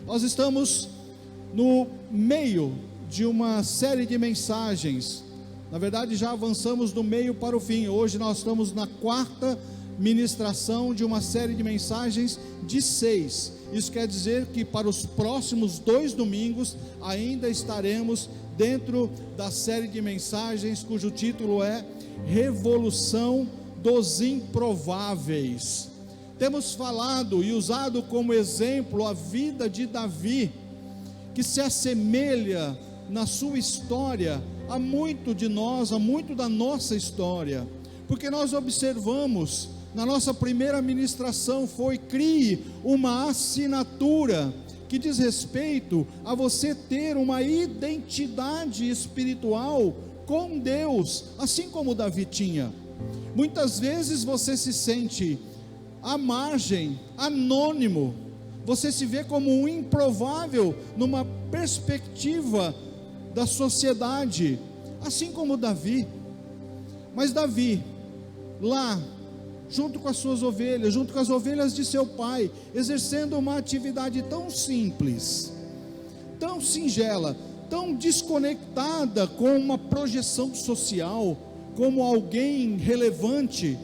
Nós estamos no meio de uma série de mensagens. Na verdade, já avançamos do meio para o fim. Hoje nós estamos na quarta ministração de uma série de mensagens de 6. Isso quer dizer que para os próximos 2 domingos ainda estaremos dentro da série de mensagens cujo título é Revolução dos Improváveis. Temos falado e usado como exemplo a vida de Davi, que se assemelha na sua história a muito de nós, a muito da nossa história, porque nós observamos, na nossa primeira ministração foi: crie uma assinatura que diz respeito a você ter uma identidade espiritual com Deus, assim como Davi tinha. Muitas vezes você se sente à margem, anônimo, você se vê como um improvável numa perspectiva da sociedade, assim como Davi. Mas Davi, lá, junto com as suas ovelhas, junto com as ovelhas de seu pai, exercendo uma atividade tão simples, tão singela, tão desconectada com uma projeção social, como alguém relevante,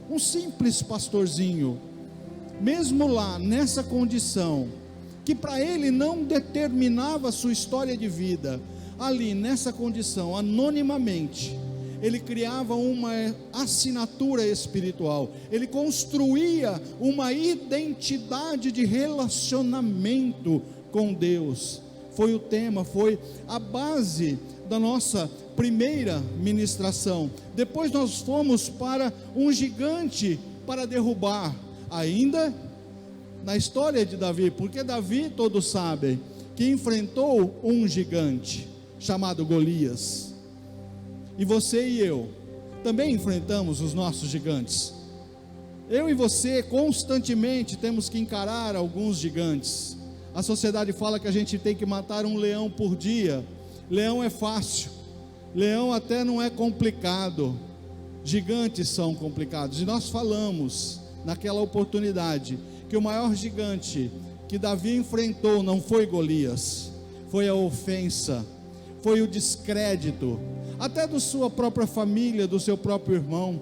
um simples pastorzinho, mesmo lá nessa condição, que para ele não determinava a sua história de vida, ali nessa condição, anonimamente, ele criava uma assinatura espiritual, ele construía uma identidade de relacionamento com Deus. Foi o tema, foi a base da nossa primeira ministração. Depois nós fomos para um gigante para derrubar, ainda na história de Davi, porque Davi, todos sabem, que enfrentou um gigante chamado Golias. E você e eu também enfrentamos os nossos gigantes. Eu e você constantemente temos que encarar alguns gigantes. A sociedade fala que a gente tem que matar um leão por dia. Leão é fácil, leão até não é complicado, gigantes são complicados. E nós falamos naquela oportunidade que o maior gigante que Davi enfrentou não foi Golias, foi a ofensa, foi o descrédito, até da sua própria família, do seu próprio irmão.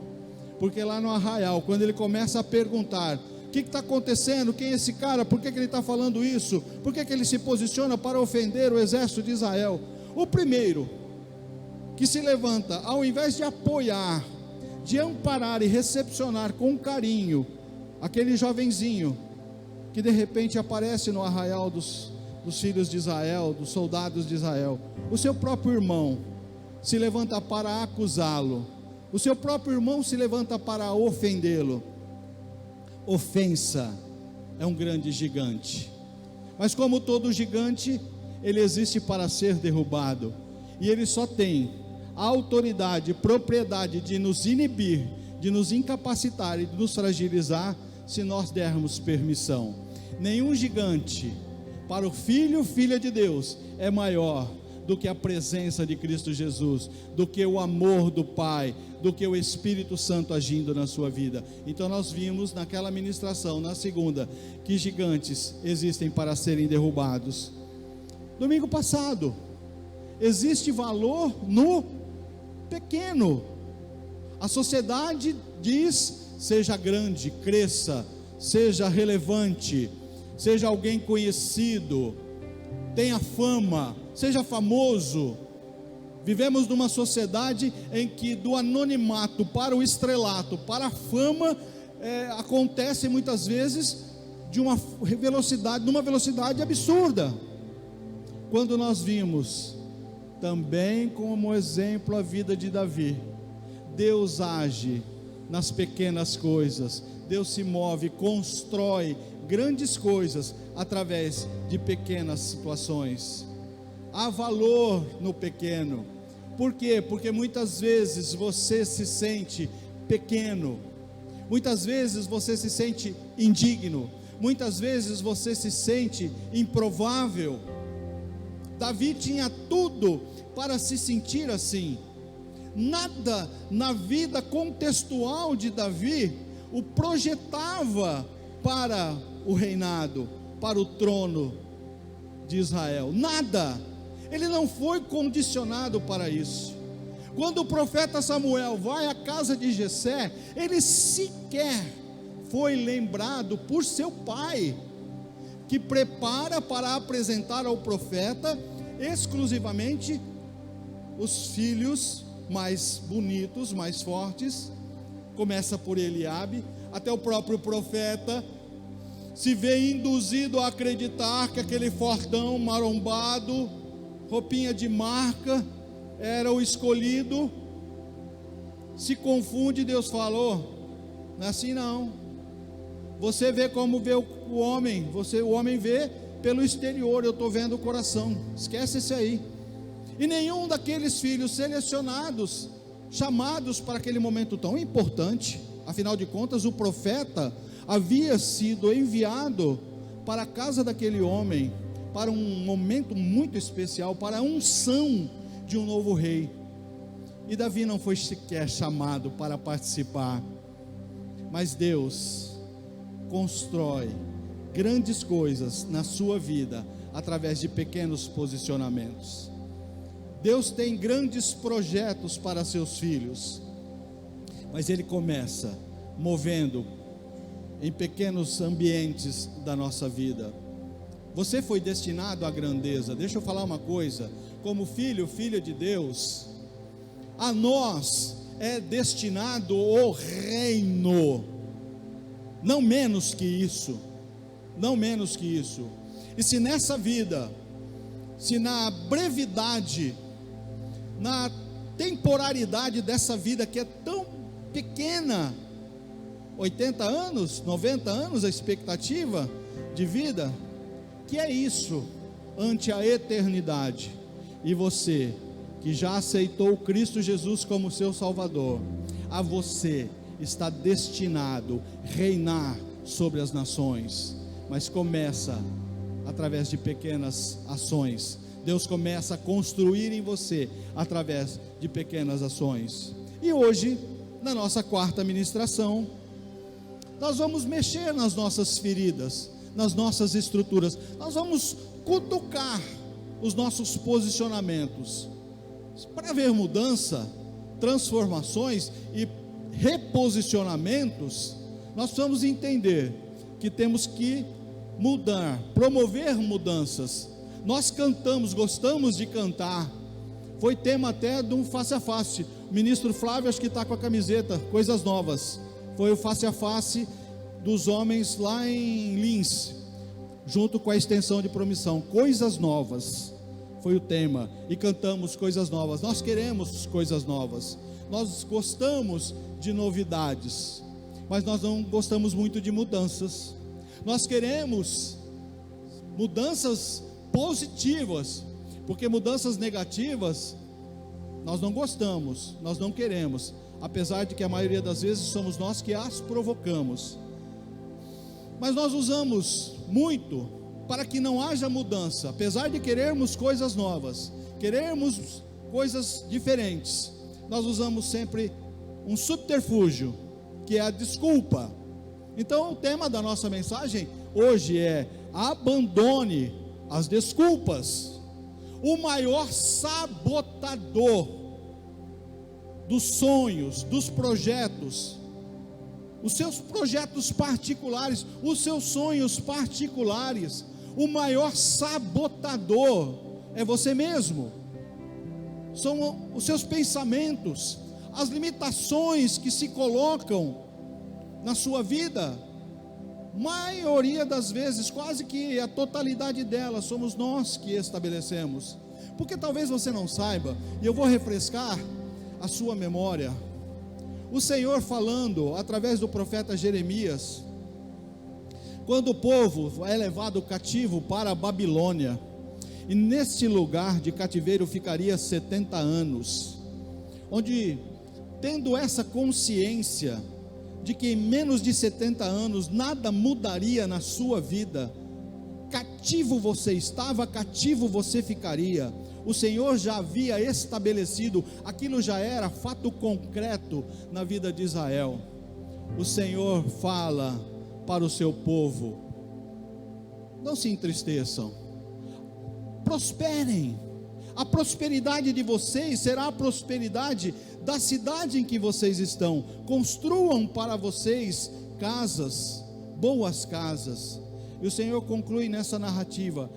Porque lá no arraial, quando ele começa a perguntar: o que está acontecendo? Quem é esse cara? Por que ele está falando isso? Por que ele se posiciona para ofender o exército de Israel? O primeiro que se levanta, ao invés de apoiar, de amparar e recepcionar com carinho aquele jovenzinho que de repente aparece no arraial dos filhos de Israel, dos soldados de Israel, o seu próprio irmão se levanta para acusá-lo, o seu próprio irmão se levanta para ofendê-lo. Ofensa é um grande gigante, mas como todo gigante, ele existe para ser derrubado, e ele só tem a autoridade, propriedade de nos inibir, de nos incapacitar e de nos fragilizar, se nós dermos permissão. Nenhum gigante para o filho, filha de Deus, é maior do que a presença de Cristo Jesus, do que o amor do Pai, do que o Espírito Santo agindo na sua vida. Então nós vimos naquela ministração, na segunda, que gigantes existem para serem derrubados. Domingo passado, existe valor no pequeno. A sociedade diz: seja grande, cresça, seja relevante, seja alguém conhecido, tenha fama, seja famoso. Vivemos numa sociedade em que do anonimato para o estrelato, para a fama, acontece muitas vezes numa velocidade absurda. Quando nós vimos também como exemplo a vida de Davi, Deus age nas pequenas coisas, Deus se move, constrói grandes coisas através de pequenas situações. Há valor no pequeno. Por quê? Porque muitas vezes você se sente pequeno, muitas vezes você se sente indigno, muitas vezes você se sente improvável. Davi tinha tudo para se sentir assim. Nada na vida contextual de Davi o projetava para o reinado, para o trono. de Israel, nada. Ele não foi condicionado para isso. Quando o profeta Samuel vai à casa de Jessé, ele sequer foi lembrado por seu pai, que prepara para apresentar ao profeta exclusivamente os filhos mais bonitos, mais fortes. Começa por Eliabe, até o próprio profeta se vê induzido a acreditar que aquele fortão marombado, roupinha de marca, era o escolhido. Se confunde, Deus falou: não é assim não. Você vê como vê o homem, o homem vê pelo exterior, eu estou vendo o coração. Esquece esse aí. E nenhum daqueles filhos selecionados, chamados para aquele momento tão importante, afinal de contas o profeta havia sido enviado para a casa daquele homem, para um momento muito especial, para a unção de um novo rei. E Davi não foi sequer chamado para participar. Mas Deus constrói grandes coisas na sua vida através de pequenos posicionamentos. Deus tem grandes projetos para seus filhos, mas Ele começa movendo em pequenos ambientes da nossa vida. Você foi destinado à grandeza. Deixa eu falar uma coisa: como filho, filha de Deus, a nós é destinado o reino, não menos que isso, não menos que isso. E se nessa vida, se na brevidade, na temporalidade dessa vida que é tão pequena, 80 anos, 90 anos a expectativa de vida, que é isso ante a eternidade, e você que já aceitou Cristo Jesus como seu Salvador, a você está destinado a reinar sobre as nações. Mas começa através de pequenas ações. Deus começa a construir em você através de pequenas ações. E hoje, na nossa quarta ministração, nós vamos mexer nas nossas feridas, nas nossas estruturas. Nós vamos cutucar os nossos posicionamentos. Para haver mudança, transformações e reposicionamentos, nós precisamos entender que temos que mudar, promover mudanças. Nós cantamos, gostamos de cantar. Foi tema até de um face a face. O ministro Flávio, acho que está com a camiseta, coisas novas. Foi o face a face dos homens lá em Lins, junto com a extensão de promissão. Coisas novas foi o tema, e cantamos coisas novas. Nós queremos coisas novas, nós gostamos de novidades, mas nós não gostamos muito de mudanças. Nós queremos mudanças positivas, porque mudanças negativas nós não gostamos, nós não queremos, apesar de que a maioria das vezes somos nós que as provocamos. Mas nós usamos muito para que não haja mudança, apesar de querermos coisas novas, querermos coisas diferentes. Nós usamos sempre um subterfúgio, que é a desculpa. Então o tema da nossa mensagem hoje é: abandone as desculpas. O maior sabotador dos sonhos, dos projetos, os seus projetos particulares, os seus sonhos particulares, o maior sabotador é você mesmo. São os seus pensamentos, as limitações que se colocam na sua vida. Maioria das vezes, quase que a totalidade delas, somos nós que estabelecemos. Porque talvez você não saiba, e eu vou refrescar a sua memória. O Senhor falando através do profeta Jeremias, quando o povo é levado cativo para a Babilônia, e neste lugar de cativeiro ficaria 70 anos, onde, tendo essa consciência de que em menos de 70 anos nada mudaria na sua vida, cativo você estava, cativo você ficaria. O Senhor já havia estabelecido, aquilo já era fato concreto na vida de Israel. O Senhor fala para o seu povo: não se entristeçam, prosperem. A prosperidade de vocês será a prosperidade da cidade em que vocês estão. Construam para vocês casas, boas casas. E o Senhor conclui nessa narrativa: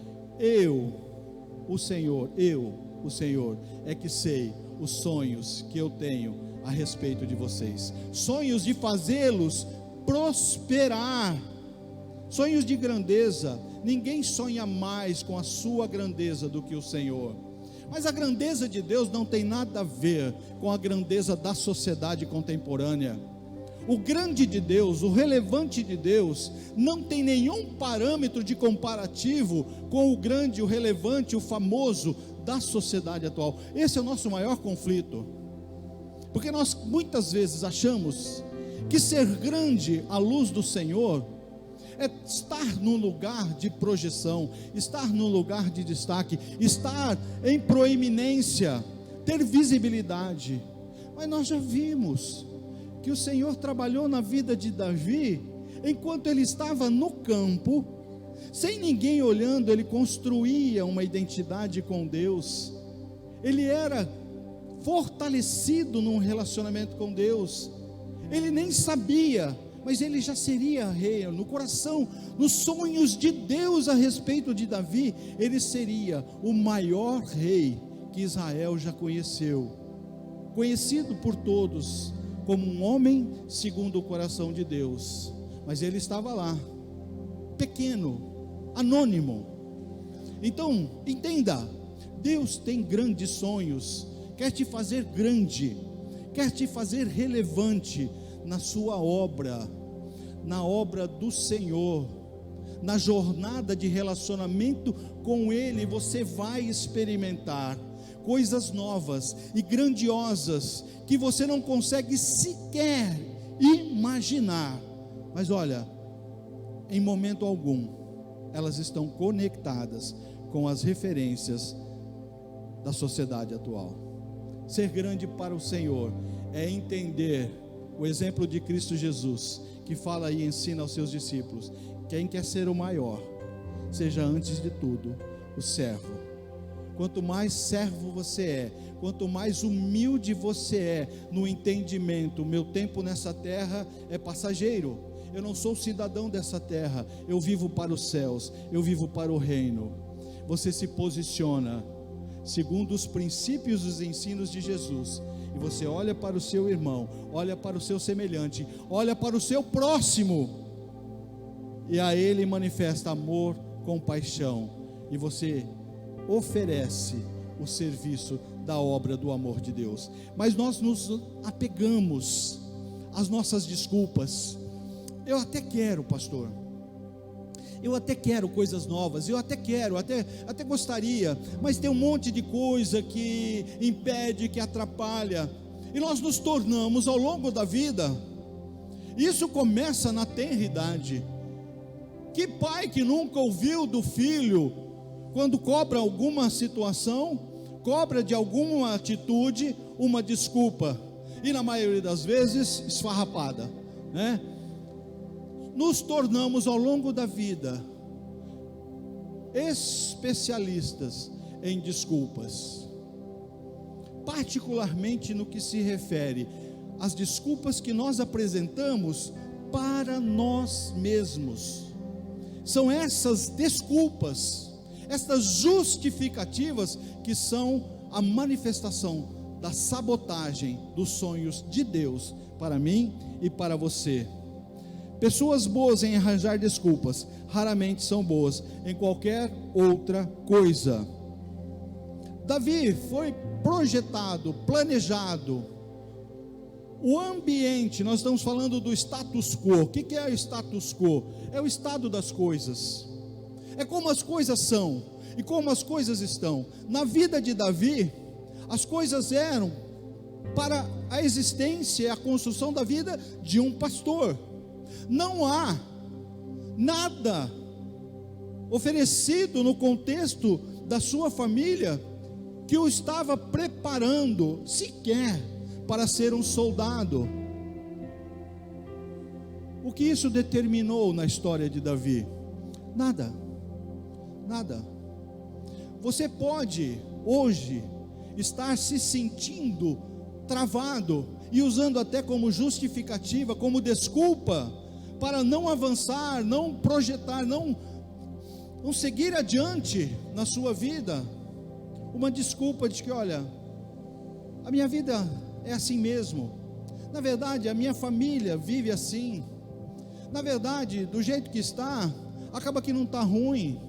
o Senhor, é que sei os sonhos que eu tenho a respeito de vocês. Sonhos de fazê-los prosperar. Sonhos de grandeza. Ninguém sonha mais com a sua grandeza do que o Senhor. Mas a grandeza de Deus não tem nada a ver com a grandeza da sociedade contemporânea. O grande de Deus, o relevante de Deus, não tem nenhum parâmetro de comparativo com o grande, o relevante, o famoso da sociedade atual. Esse é o nosso maior conflito, porque nós muitas vezes achamos que ser grande à luz do Senhor é estar num lugar de projeção, estar num lugar de destaque, estar em proeminência, ter visibilidade. Mas nós já vimos que o Senhor trabalhou na vida de Davi, enquanto ele estava no campo, sem ninguém olhando, ele construía uma identidade com Deus. Ele era fortalecido num relacionamento com Deus. Ele nem sabia, mas ele já seria rei. No coração, nos sonhos de Deus a respeito de Davi, ele seria o maior rei que Israel já conheceu, conhecido por todos como um homem segundo o coração de Deus. Mas ele estava lá, pequeno, anônimo. Então, entenda, Deus tem grandes sonhos, quer te fazer grande, quer te fazer relevante na sua obra, na obra do Senhor, na jornada de relacionamento com Ele. Você vai experimentar coisas novas e grandiosas que você não consegue sequer imaginar. Mas olha, em momento algum elas estão conectadas com as referências da sociedade atual. Ser grande para o Senhor é entender o exemplo de Cristo Jesus, que fala e ensina aos seus discípulos: quem quer ser o maior, seja antes de tudo o servo. Quanto mais servo você é, quanto mais humilde você é no entendimento, o meu tempo nessa terra é passageiro, eu não sou cidadão dessa terra, eu vivo para os céus, eu vivo para o reino. Você se posiciona segundo os princípios e os ensinos de Jesus, e você olha para o seu irmão, olha para o seu semelhante, olha para o seu próximo, e a ele manifesta amor, compaixão, e você oferece o serviço da obra do amor de Deus. Mas nós nos apegamos às nossas desculpas. Eu até quero, pastor, eu até quero coisas novas, eu até quero, até gostaria, mas tem um monte de coisa que impede, que atrapalha, e nós nos tornamos ao longo da vida. Isso começa na tenra idade. Que pai que nunca ouviu do filho, quando cobra alguma situação, cobra de alguma atitude, uma desculpa, e na maioria das vezes esfarrapada, né? Nos tornamos ao longo da vida especialistas em desculpas, particularmente no que se refere às desculpas que nós apresentamos para nós mesmos. São essas desculpas, essas justificativas, que são a manifestação da sabotagem dos sonhos de Deus para mim e para você. Pessoas boas em arranjar desculpas raramente são boas em qualquer outra coisa. Davi foi projetado, planejado. O ambiente, nós estamos falando do status quo. O que é o status quo? É o estado das coisas, é como as coisas são e como as coisas estão. Na vida de Davi, as coisas eram para a existência e a construção da vida de um pastor. Não há nada oferecido no contexto da sua família que o estava preparando sequer para ser um soldado. O que isso determinou na história de Davi? Nada. Você pode hoje estar se sentindo travado e usando até como justificativa, como desculpa para não avançar, não projetar, não seguir adiante na sua vida. Uma desculpa de que, olha, a minha vida é assim mesmo. Na verdade, a minha família vive assim. Na verdade, do jeito que está, acaba que não está ruim.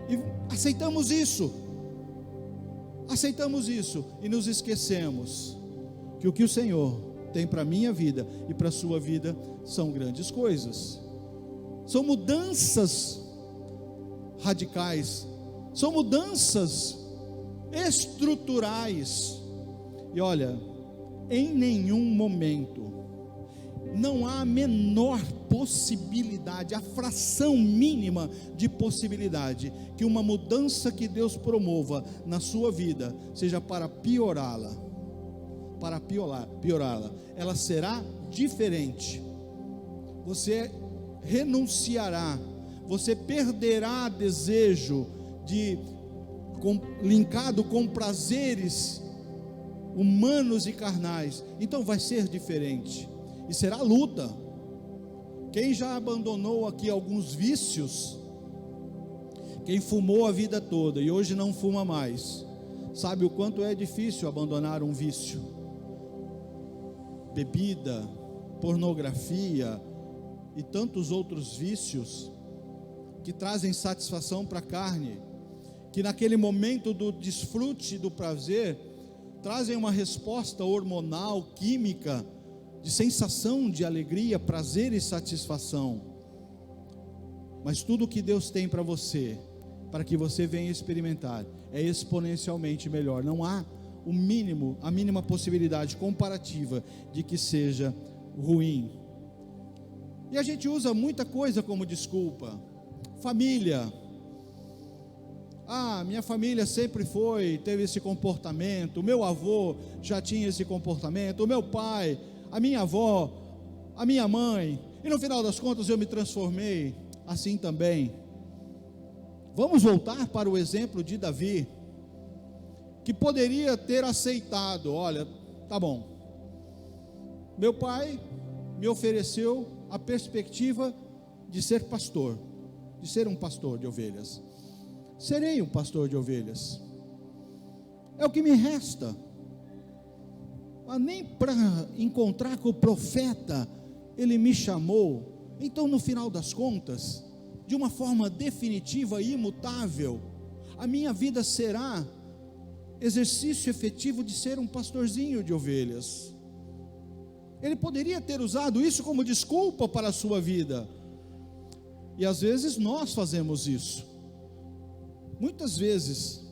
E aceitamos isso e nos esquecemos que o Senhor tem para a minha vida e para a sua vida são grandes coisas, são mudanças radicais, são mudanças estruturais. E olha, em nenhum momento não há a menor possibilidade, a fração mínima de possibilidade que uma mudança que Deus promova na sua vida seja para piorá-la, ela será diferente. Você renunciará, você perderá desejo linkado com prazeres humanos e carnais. Então vai ser diferente. E será luta. Quem já abandonou aqui alguns vícios, quem fumou a vida toda e hoje não fuma mais, sabe o quanto é difícil abandonar um vício. Bebida, pornografia e tantos outros vícios que trazem satisfação para a carne, que naquele momento do desfrute, do prazer, trazem uma resposta hormonal, química, de sensação de alegria, prazer e satisfação. Mas tudo que Deus tem para você, para que você venha experimentar, é exponencialmente melhor. Não há a mínima possibilidade comparativa de que seja ruim. E a gente usa muita coisa como desculpa. Família. Minha família sempre teve esse comportamento. O meu avô já tinha esse comportamento. O meu pai, a minha avó, a minha mãe, e no final das contas eu me transformei assim também. Vamos voltar para o exemplo de Davi, que poderia ter aceitado: olha, tá bom, meu pai me ofereceu a perspectiva de ser pastor, de ser um pastor de ovelhas. Serei um pastor de ovelhas, é o que me resta. Mas nem para encontrar com o profeta ele me chamou. Então, no final das contas, de uma forma definitiva e imutável, a minha vida será exercício efetivo de ser um pastorzinho de ovelhas. Ele poderia ter usado isso como desculpa para a sua vida, e às vezes nós fazemos isso. Muitas vezes,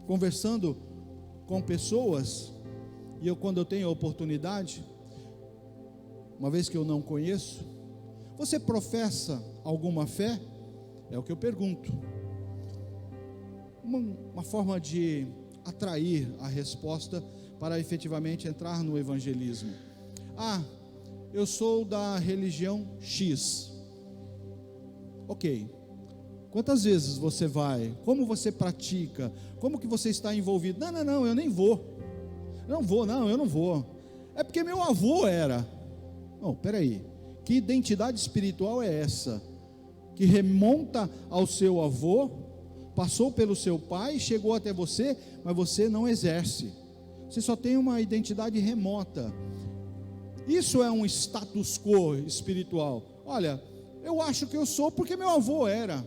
conversando com pessoas, e quando eu tenho a oportunidade, uma vez que eu não conheço: você professa alguma fé? É o que eu pergunto. Uma forma de atrair a resposta para efetivamente entrar no evangelismo. Eu sou da religião X. Ok. Quantas vezes você vai? Como você pratica? Como que você está envolvido? Não, eu nem vou. Eu não vou. É porque meu avô era. Não, peraí. Que identidade espiritual é essa? Que remonta ao seu avô, passou pelo seu pai, chegou até você, mas você não exerce. Você só tem uma identidade remota. Isso é um status quo espiritual. Olha, eu acho que eu sou porque meu avô era.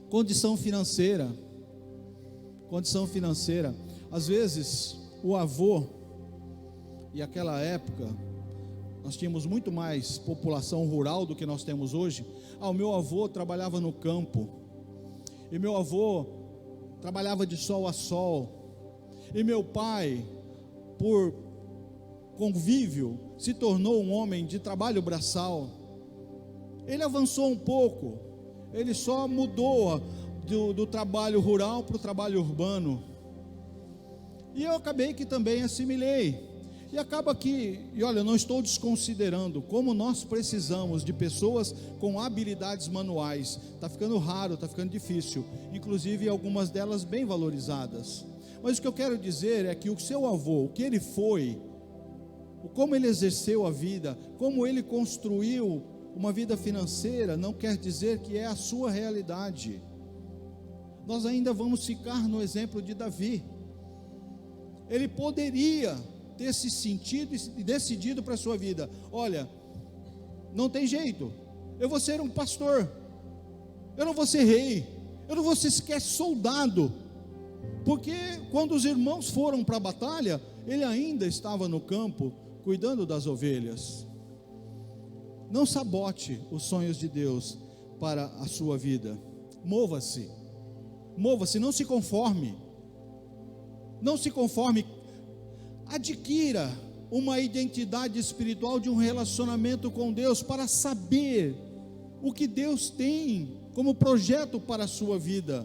Condição financeira. Às vezes, o avô, e aquela época, nós tínhamos muito mais população rural do que nós temos hoje. O meu avô trabalhava no campo, e meu avô trabalhava de sol a sol, e meu pai, por convívio, se tornou um homem de trabalho braçal. Ele avançou um pouco, ele só mudou do trabalho rural para o trabalho urbano, e eu acabei que também assimilei. E acaba que, e olha, eu não estou desconsiderando como nós precisamos de pessoas com habilidades manuais. Está ficando raro, está ficando difícil, inclusive algumas delas bem valorizadas. Mas o que eu quero dizer é que o seu avô, o que ele foi, como ele exerceu a vida, como ele construiu uma vida financeira, não quer dizer que é a sua realidade. Nós ainda vamos ficar no exemplo de Davi. Ele poderia ter se sentido e decidido para a sua vida: olha, não tem jeito, eu vou ser um pastor, eu não vou ser rei, eu não vou ser sequer soldado, porque quando os irmãos foram para a batalha, ele ainda estava no campo, cuidando das ovelhas. Não sabote os sonhos de Deus para a sua vida. Mova-se, não se conforme, adquira uma identidade espiritual de um relacionamento com Deus, para saber o que Deus tem como projeto para a sua vida.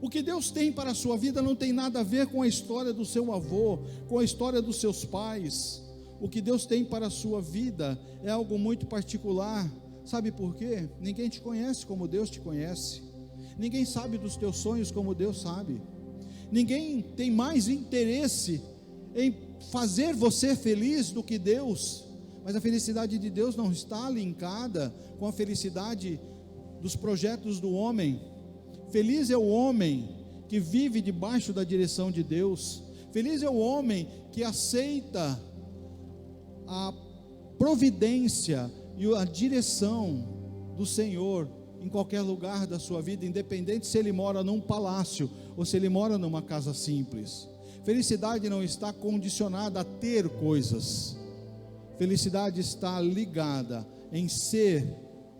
O que Deus tem para a sua vida não tem nada a ver com a história do seu avô, com a história dos seus pais. O que Deus tem para a sua vida é algo muito particular. Sabe por quê? Ninguém te conhece como Deus te conhece. Ninguém sabe dos teus sonhos como Deus sabe. Ninguém tem mais interesse em fazer você feliz do que Deus. Mas a felicidade de Deus não está linkada com a felicidade dos projetos do homem. Feliz é o homem que vive debaixo da direção de Deus. Feliz é o homem que aceita a providência e a direção do Senhor em qualquer lugar da sua vida, independente se ele mora num palácio ou se ele mora numa casa simples. Felicidade não está condicionada a ter coisas. Felicidade está ligada em ser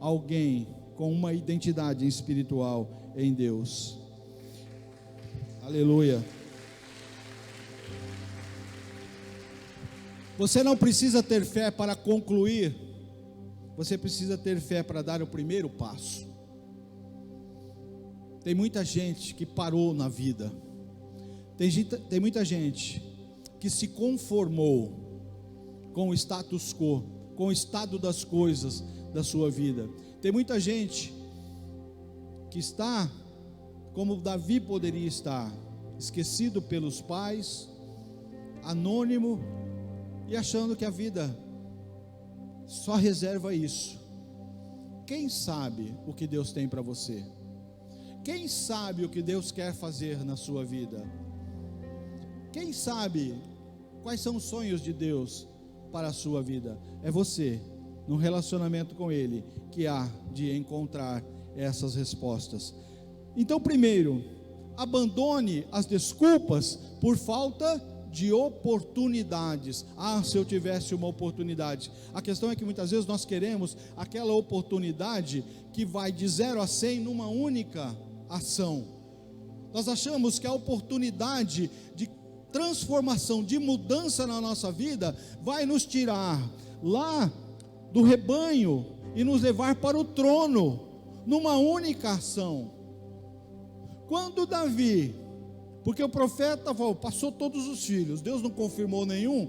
alguém com uma identidade espiritual em Deus. Aleluia. Você não precisa ter fé para concluir, você precisa ter fé para dar o primeiro passo. Tem muita gente que parou na vida, tem muita gente que se conformou com o status quo, com o estado das coisas da sua vida. Tem muita gente que está como Davi poderia estar, esquecido pelos pais, anônimo, e achando que a vida só reserva isso. Quem sabe o que Deus tem para você? Quem sabe o que Deus quer fazer na sua vida? Quem sabe quais são os sonhos de Deus para a sua vida? É você, no relacionamento com Ele, que há de encontrar essas respostas. Então, primeiro, abandone as desculpas por falta de oportunidades. Se eu tivesse uma oportunidade. A questão é que muitas vezes nós queremos aquela oportunidade que vai de 0 a 100 numa única ação. Nós achamos que a oportunidade de transformação, de mudança na nossa vida, vai nos tirar lá do rebanho e nos levar para o trono, numa única ação. Quando Davi, porque o profeta falou, passou todos os filhos, Deus não confirmou nenhum.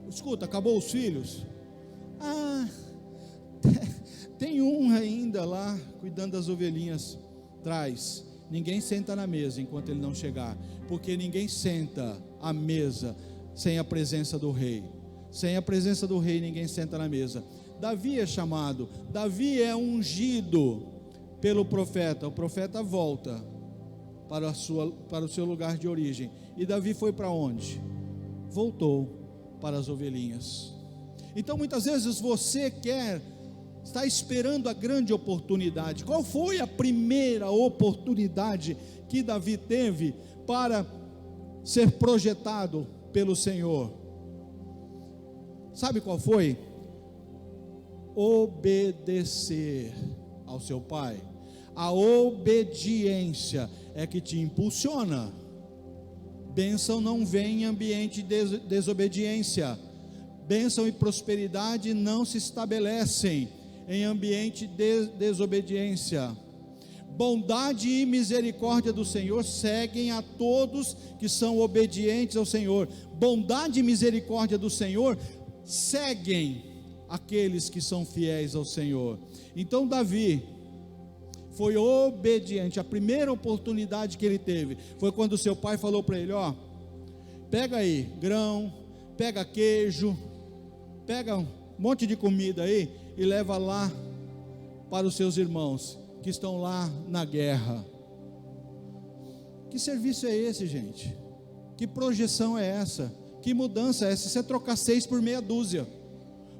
Escuta, acabou os filhos? Tem um ainda lá, cuidando das ovelhinhas. Traz. Ninguém senta na mesa enquanto ele não chegar, porque ninguém senta à mesa sem a presença do rei. Sem a presença do rei ninguém senta na mesa. Davi é chamado, Davi é ungido pelo profeta. O profeta volta para o seu lugar de origem. E Davi foi para onde? Voltou para as ovelhinhas. Então muitas vezes você está esperando a grande oportunidade. Qual foi a primeira oportunidade que Davi teve para ser projetado pelo Senhor? Sabe qual foi? Obedecer ao seu pai. A obediência é que te impulsiona. Bênção não vem em ambiente de desobediência. Bênção e prosperidade não se estabelecem em ambiente de desobediência. bondade e misericórdia do Senhor seguem a todos que são obedientes ao Senhor. Bondade e misericórdia do Senhor seguem aqueles que são fiéis ao Senhor. Então Davi foi obediente. A primeira oportunidade que ele teve foi quando seu pai falou para ele: ó, pega aí grão, pega queijo, pega um monte de comida aí e leva lá para os seus irmãos que estão lá na guerra. Que serviço é esse, gente? Que projeção é essa? Que mudança é essa? Você trocar 6 por meia dúzia.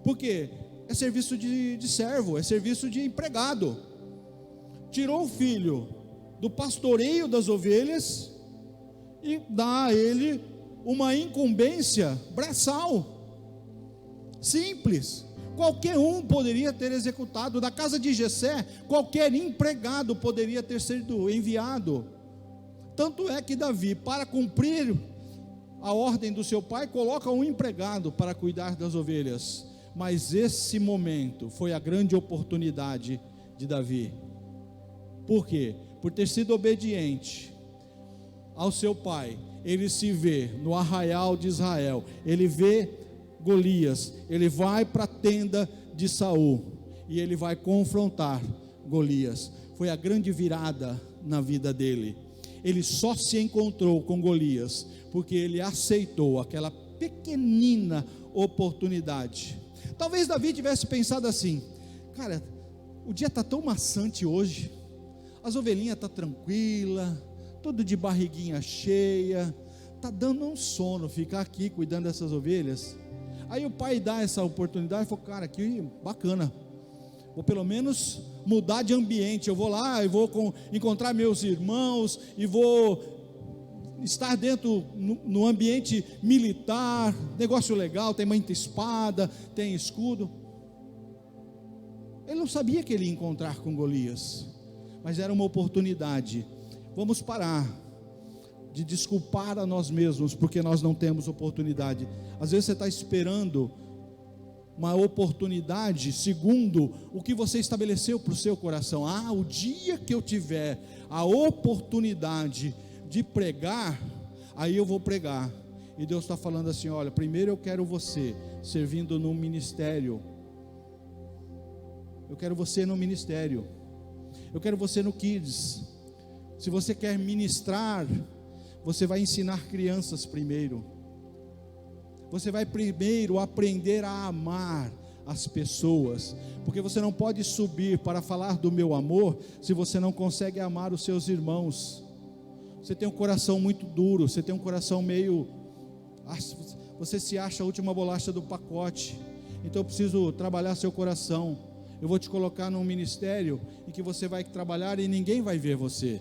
Por quê? É serviço de servo, é serviço de empregado. Tirou o filho do pastoreio das ovelhas e dá a ele uma incumbência braçal, simples. Qualquer um poderia ter executado. Da casa de Jessé, qualquer empregado poderia ter sido enviado. Tanto é que Davi, para cumprir a ordem do seu pai, coloca um empregado para cuidar das ovelhas. Mas esse momento foi a grande oportunidade de Davi. Por quê? Por ter sido obediente ao seu pai. Ele se vê no arraial de Israel, ele vê Golias, ele vai para a tenda de Saul e ele vai confrontar Golias. Foi a grande virada na vida dele. Ele só se encontrou com Golias porque ele aceitou aquela pequenina oportunidade. Talvez Davi tivesse pensado assim: cara, o dia está tão maçante hoje, as ovelhinhas estão tranquilas, tudo de barriguinha cheia, está dando um sono ficar aqui cuidando dessas ovelhas. Aí o pai dá essa oportunidade e falou: cara, que bacana, vou pelo menos mudar de ambiente. Eu vou lá, eu vou encontrar meus irmãos e vou estar dentro no ambiente militar, negócio legal, tem muita espada, tem escudo. Ele não sabia que ele ia encontrar com Golias, mas era uma oportunidade. Vamos parar de desculpar a nós mesmos porque nós não temos oportunidade. Às vezes você está esperando uma oportunidade segundo o que você estabeleceu para o seu coração. Ah, o dia que eu tiver a oportunidade de pregar, aí eu vou pregar. E Deus está falando assim: olha, primeiro eu quero você servindo no ministério. Eu quero você no ministério. Eu quero você no Kids. Se você quer ministrar, você vai ensinar crianças primeiro. Você vai primeiro aprender a amar as pessoas, porque você não pode subir para falar do meu amor se você não consegue amar os seus irmãos. Você tem um coração muito duro, você tem um coração meio, você se acha a última bolacha do pacote. Então eu preciso trabalhar seu coração. Eu vou te colocar num ministério em que você vai trabalhar e ninguém vai ver você.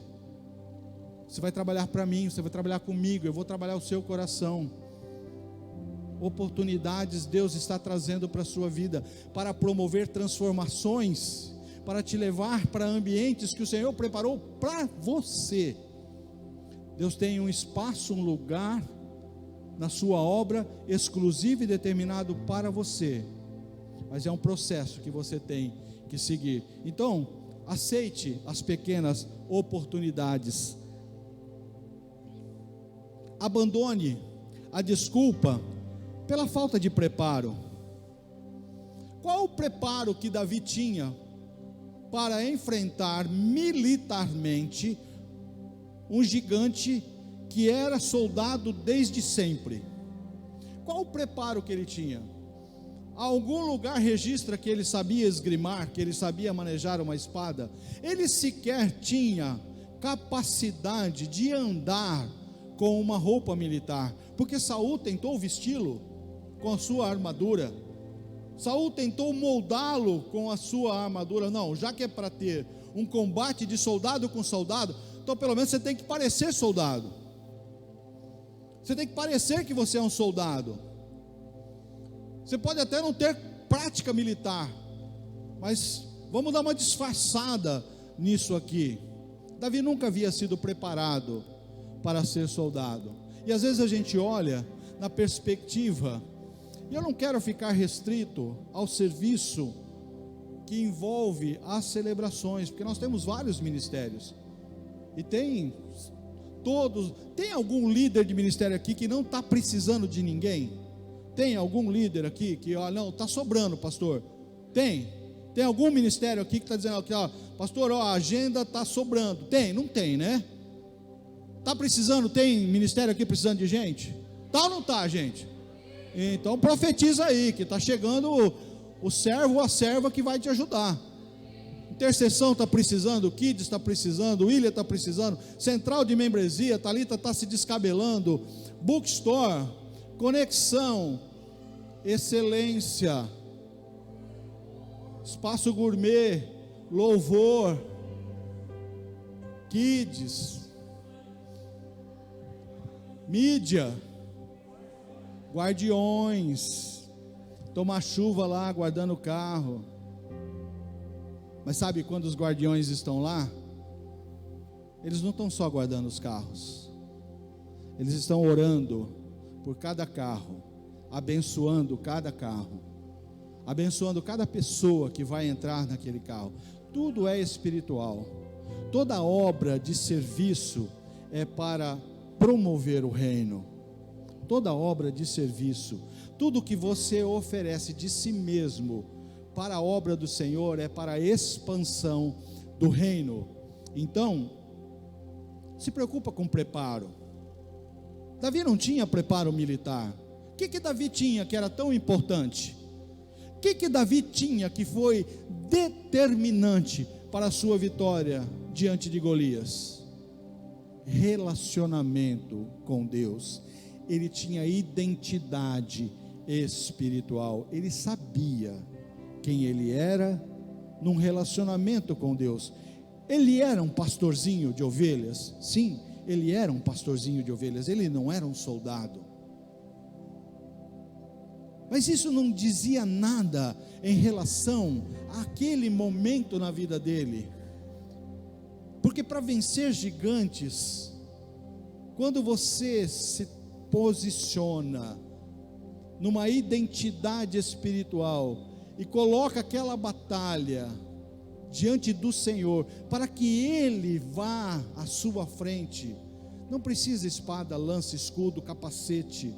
Você vai trabalhar para mim, você vai trabalhar comigo, eu vou trabalhar o seu coração. Oportunidades Deus está trazendo para a sua vida, para promover transformações, para te levar para ambientes que o Senhor preparou para você. Deus tem um espaço, um lugar na sua obra exclusivo e determinado para você, mas é um processo que você tem que seguir. Então, aceite as pequenas oportunidades. Abandone a desculpa pela falta de preparo. Qual o preparo que Davi tinha para enfrentar militarmente um gigante que era soldado desde sempre? Qual o preparo que ele tinha? Algum lugar registra que ele sabia esgrimar, que ele sabia manejar uma espada? Ele sequer tinha capacidade de andar com uma roupa militar, porque Saul tentou vesti-lo com a sua armadura. Saul tentou moldá-lo com a sua armadura. Não, já que é para ter um combate de soldado com soldado, então pelo menos você tem que parecer soldado. Você tem que parecer que você é um soldado. Você pode até não ter prática militar, mas vamos dar uma disfarçada nisso aqui. Davi nunca havia sido preparado para ser soldado. E às vezes a gente olha na perspectiva, e eu não quero ficar restrito ao serviço que envolve as celebrações, porque nós temos vários ministérios, e tem algum líder de ministério aqui que não está precisando de ninguém? Tem algum líder aqui que, não, está sobrando, pastor? Tem algum ministério aqui que está dizendo aqui, pastor, a agenda está sobrando? Não tem, né? Está precisando, tem ministério aqui precisando de gente? Tá ou não está, gente? Então profetiza aí, que está chegando o servo ou a serva que vai te ajudar. Intercessão está precisando, o Kids está precisando, o William está precisando, Central de Membresia, Thalita está se descabelando, Bookstore, Conexão, Excelência, Espaço Gourmet, Louvor, Kids, Mídia, Guardiões, tomar chuva lá, guardando o carro. Mas sabe quando os guardiões estão lá? Eles não estão só guardando os carros, eles estão orando por cada carro, abençoando cada carro, abençoando cada pessoa que vai entrar naquele carro. Tudo é espiritual. Toda obra de serviço é para promover o reino. Toda obra de serviço, tudo que você oferece de si mesmo para a obra do Senhor é para a expansão do reino. Então, se preocupa com preparo. Davi não tinha preparo militar. O que Davi tinha que era tão importante? O que Davi tinha que foi determinante para a sua vitória diante de Golias? Relacionamento com Deus. Ele tinha identidade espiritual. Ele sabia quem ele era num relacionamento com Deus. Ele era um pastorzinho de ovelhas? Sim, ele era um pastorzinho de ovelhas. Ele não era um soldado. Mas isso não dizia nada em relação àquele momento na vida dele. Porque para vencer gigantes, quando você se posiciona numa identidade espiritual e coloca aquela batalha diante do Senhor, para que Ele vá à sua frente, não precisa espada, lança, escudo, capacete,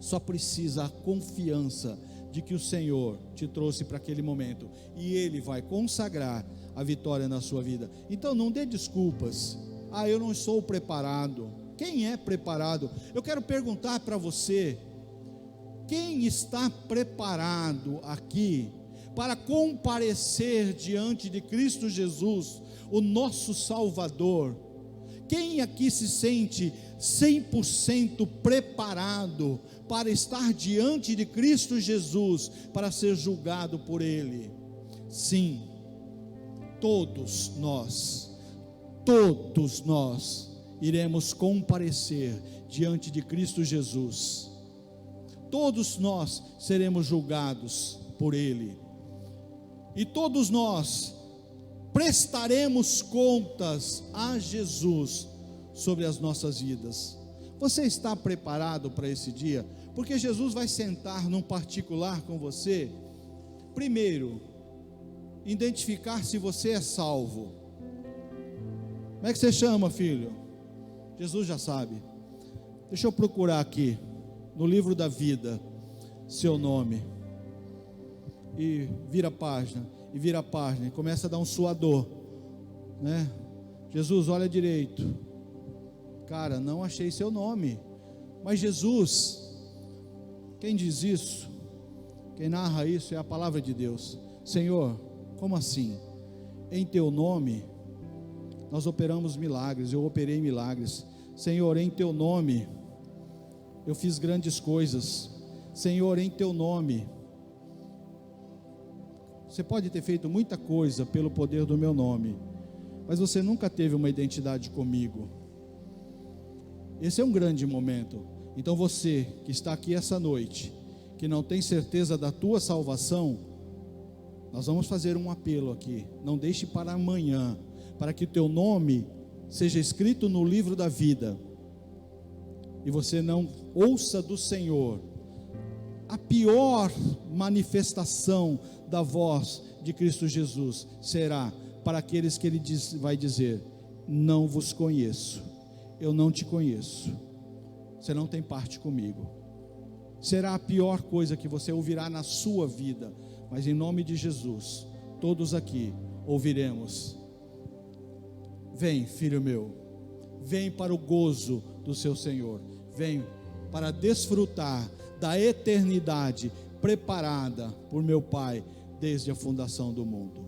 só precisa a confiança de que o Senhor te trouxe para aquele momento, e Ele vai consagrar a vitória na sua vida. Então não dê desculpas, eu não sou preparado. Quem é preparado? Eu quero perguntar para você, quem está preparado aqui para comparecer diante de Cristo Jesus, o nosso Salvador? Quem aqui se sente 100% preparado para estar diante de Cristo Jesus, para ser julgado por Ele? Sim, todos nós iremos comparecer diante de Cristo Jesus. Todos nós seremos julgados por Ele, e todos nós prestaremos contas a Jesus sobre as nossas vidas. Você está preparado para esse dia? Porque Jesus vai sentar num particular com você. Primeiro, identificar se você é salvo. Como é que você chama, filho? Jesus já sabe. Deixa eu procurar aqui no livro da vida seu nome, e vira a página, e começa a dar um suador, né? Jesus, olha direito. Cara, não achei seu nome. Mas Jesus, quem diz isso, quem narra isso é a palavra de Deus. Senhor, como assim? Em teu nome nós operamos milagres, eu operei milagres. Senhor, em teu nome eu fiz grandes coisas. Senhor, em teu nome, você pode ter feito muita coisa pelo poder do meu nome, mas você nunca teve uma identidade comigo. Esse é um grande momento. Então você que está aqui essa noite, que não tem certeza da tua salvação, nós vamos fazer um apelo aqui. Não deixe para amanhã, para que o teu nome seja escrito no livro da vida, e você não ouça do Senhor a pior manifestação da voz de Cristo Jesus será para aqueles que ele vai dizer: não vos conheço, eu não te conheço, você não tem parte comigo. Será a pior coisa que você ouvirá na sua vida, mas em nome de Jesus, todos aqui ouviremos: vem, filho meu, vem para o gozo do seu Senhor, vem para desfrutar da eternidade preparada por meu Pai desde a fundação do mundo.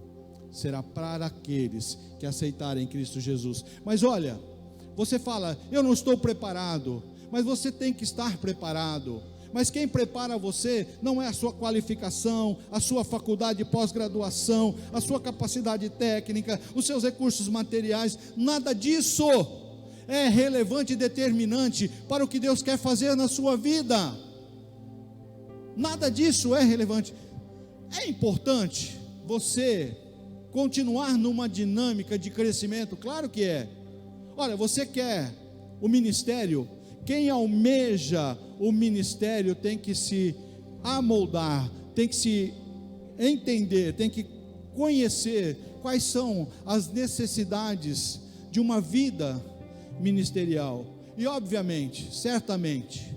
Será para aqueles que aceitarem Cristo Jesus. Mas olha, você fala: eu não estou preparado. Mas você tem que estar preparado. Mas quem prepara você não é a sua qualificação, a sua faculdade de pós-graduação, a sua capacidade técnica, os seus recursos materiais. Nada disso é relevante e determinante para o que Deus quer fazer na sua vida. Nada disso é relevante. É importante você continuar numa dinâmica de crescimento? Claro que é. Olha, você quer o ministério? Quem almeja o ministério tem que se amoldar, tem que se entender, tem que conhecer quais são as necessidades de uma vida ministerial. E obviamente, certamente,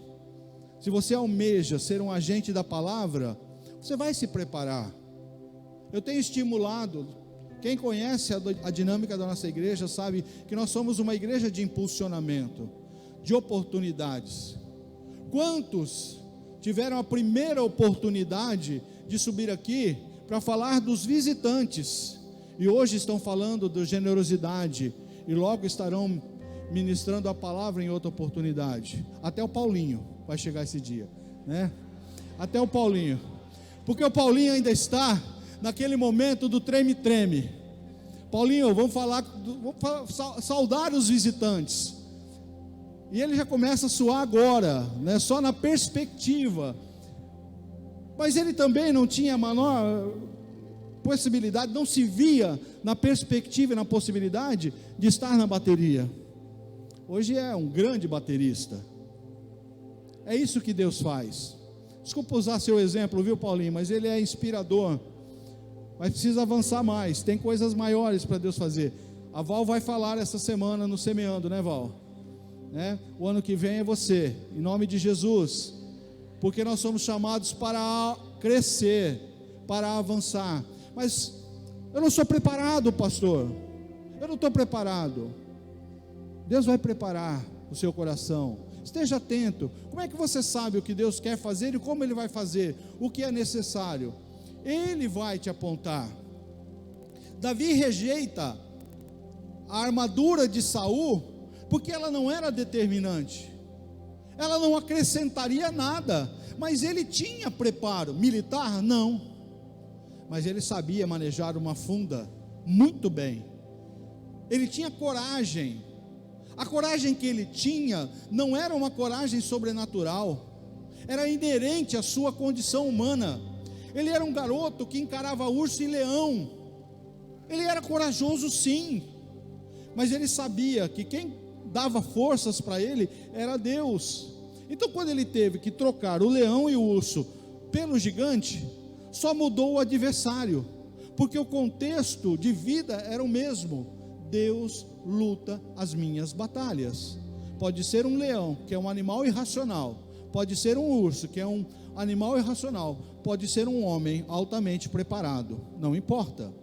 se você almeja ser um agente da palavra, você vai se preparar. Eu tenho estimulado, quem conhece a dinâmica da nossa igreja sabe que nós somos uma igreja de impulsionamento, de oportunidades. Quantos tiveram a primeira oportunidade de subir aqui para falar dos visitantes, e hoje estão falando de generosidade, e logo estarão ministrando a palavra em outra oportunidade? Até o Paulinho vai chegar esse dia, né? Até o Paulinho, porque o Paulinho ainda está naquele momento do treme-treme. Paulinho, vamos saudar os visitantes. E ele já começa a suar agora, né? Só na perspectiva. Mas ele também não tinha a menor possibilidade, não se via na perspectiva e na possibilidade de estar na bateria. Hoje é um grande baterista. É isso que Deus faz. Desculpa usar seu exemplo, viu, Paulinho, mas ele é inspirador. Mas precisa avançar mais, tem coisas maiores para Deus fazer. A Val vai falar essa semana no Semeando, né, Val? Né? O ano que vem é você, em nome de Jesus, porque nós somos chamados para crescer, para avançar. Mas eu não sou preparado, pastor, eu não estou preparado. Deus vai preparar o seu coração. Esteja atento. Como é que você sabe o que Deus quer fazer e como Ele vai fazer? O que é necessário? Ele vai te apontar. Davi rejeita a armadura de Saul, porque ela não era determinante, ela não acrescentaria nada, mas ele tinha preparo militar? Não, mas ele sabia manejar uma funda muito bem, ele tinha coragem. A coragem que ele tinha não era uma coragem sobrenatural, era inerente à sua condição humana. Ele era um garoto que encarava urso e leão, ele era corajoso sim, mas ele sabia que quem dava forças para ele era Deus. Então quando ele teve que trocar o leão e o urso pelo gigante, só mudou o adversário, porque o contexto de vida era o mesmo. Deus luta as minhas batalhas. Pode ser um leão, que é um animal irracional, pode ser um urso, que é um animal irracional, pode ser um homem altamente preparado, não importa.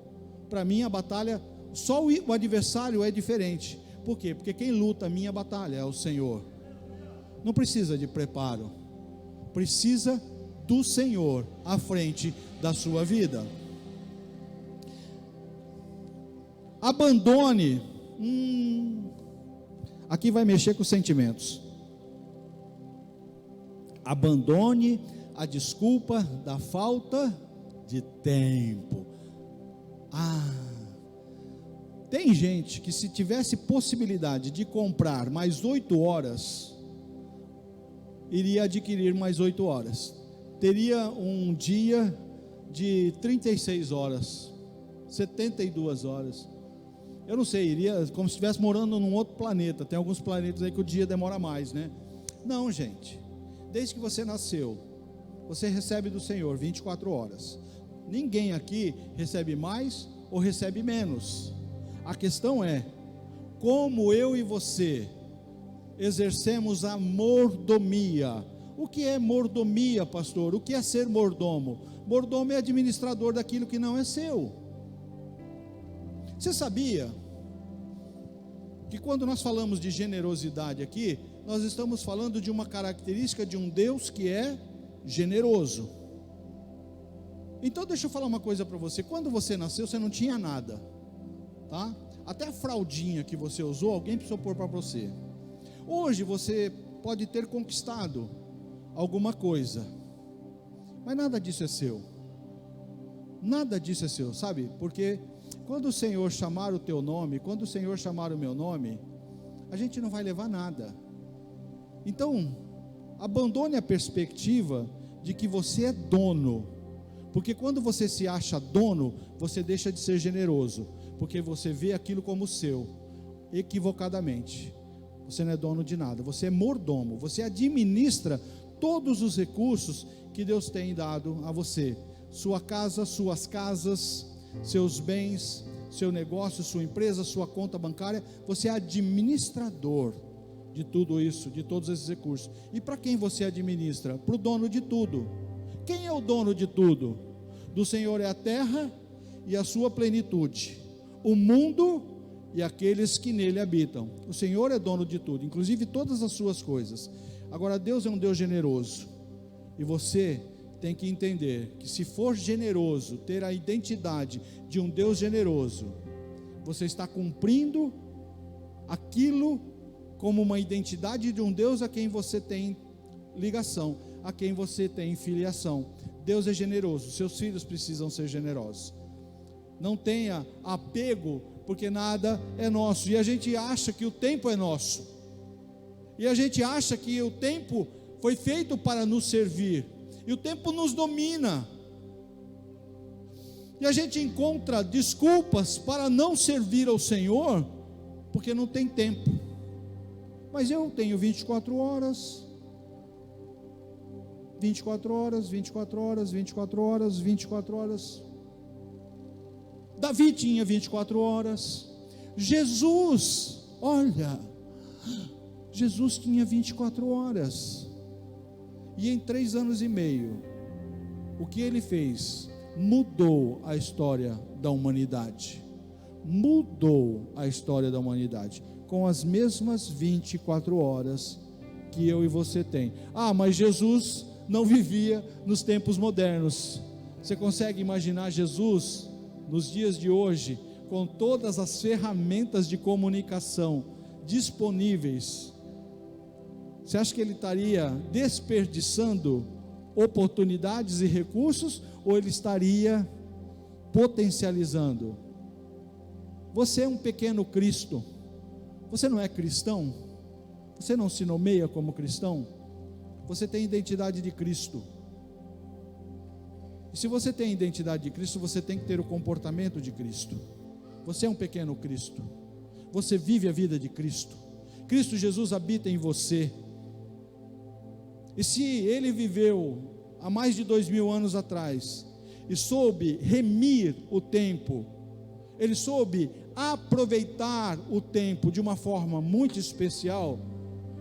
Para mim a batalha, só o adversário é diferente. Por quê? Porque quem luta a minha batalha é o Senhor. Não precisa de preparo, precisa do Senhor à frente da sua vida. Abandone, aqui vai mexer com os sentimentos. Abandone a desculpa da falta de tempo. Tem gente que, se tivesse possibilidade de comprar mais 8 horas, iria adquirir mais 8 horas, teria um dia de 36 horas, 72 horas, eu não sei, iria como se estivesse morando num outro planeta. Tem alguns planetas aí que o dia demora mais, né? Não, gente, desde que você nasceu, você recebe do Senhor 24 horas. Ninguém aqui recebe mais ou recebe menos. A questão é, como eu e você exercemos a mordomia. O que é mordomia, pastor? O que é ser mordomo? Mordomo é administrador daquilo que não é seu. Você sabia que quando nós falamos de generosidade aqui, nós estamos falando de uma característica de um Deus que é generoso? Então deixa eu falar uma coisa para você. Quando você nasceu, você não tinha nada, tá? Até a fraldinha que você usou, alguém precisou pôr para você. Hoje você pode ter conquistado alguma coisa, mas nada disso é seu. Nada disso é seu, sabe? Porque quando o Senhor chamar o teu nome, quando o Senhor chamar o meu nome, a gente não vai levar nada. Então, abandone a perspectiva de que você é dono, porque quando você se acha dono, você deixa de ser generoso, porque você vê aquilo como seu, equivocadamente. Você não é dono de nada, você é mordomo, você administra todos os recursos que Deus tem dado a você, sua casa, suas casas, seus bens, seu negócio, sua empresa, sua conta bancária. Você é administrador de tudo isso, de todos esses recursos. E para quem você administra? Para o dono de tudo. Quem é o dono de tudo? Do Senhor é a terra e a sua plenitude, o mundo e aqueles que nele habitam. O Senhor é dono de tudo, inclusive todas as suas coisas. Agora, Deus é um Deus generoso, e você tem que entender que se for generoso, ter a identidade de um Deus generoso, você está cumprindo aquilo como uma identidade de um Deus a quem você tem ligação, a quem você tem filiação. Deus é generoso, seus filhos precisam ser generosos. Não tenha apego, porque nada é nosso, e a gente acha que o tempo é nosso, e a gente acha que o tempo foi feito para nos servir, e o tempo nos domina, e a gente encontra desculpas para não servir ao Senhor, porque não tem tempo. Mas eu tenho 24 horas, 24 horas, 24 horas, 24 horas, 24 horas. Davi tinha 24 horas, Jesus, olha, Jesus tinha 24 horas, e em 3 anos e meio, o que ele fez? Mudou a história da humanidade, mudou a história da humanidade, com as mesmas 24 horas que eu e você tem. Ah, mas Jesus não vivia nos tempos modernos. Você consegue imaginar Jesus nos dias de hoje, com todas as ferramentas de comunicação disponíveis? Você acha que ele estaria desperdiçando oportunidades e recursos, ou ele estaria potencializando? Você é um pequeno Cristo. Você não é cristão? Você não se nomeia como cristão? Você tem identidade de Cristo. E se você tem a identidade de Cristo, você tem que ter o comportamento de Cristo. Você é um pequeno Cristo. Você vive a vida de Cristo. Cristo Jesus habita em você. E se Ele viveu há mais de 2000 anos atrás, e soube remir o tempo, Ele soube aproveitar o tempo de uma forma muito especial,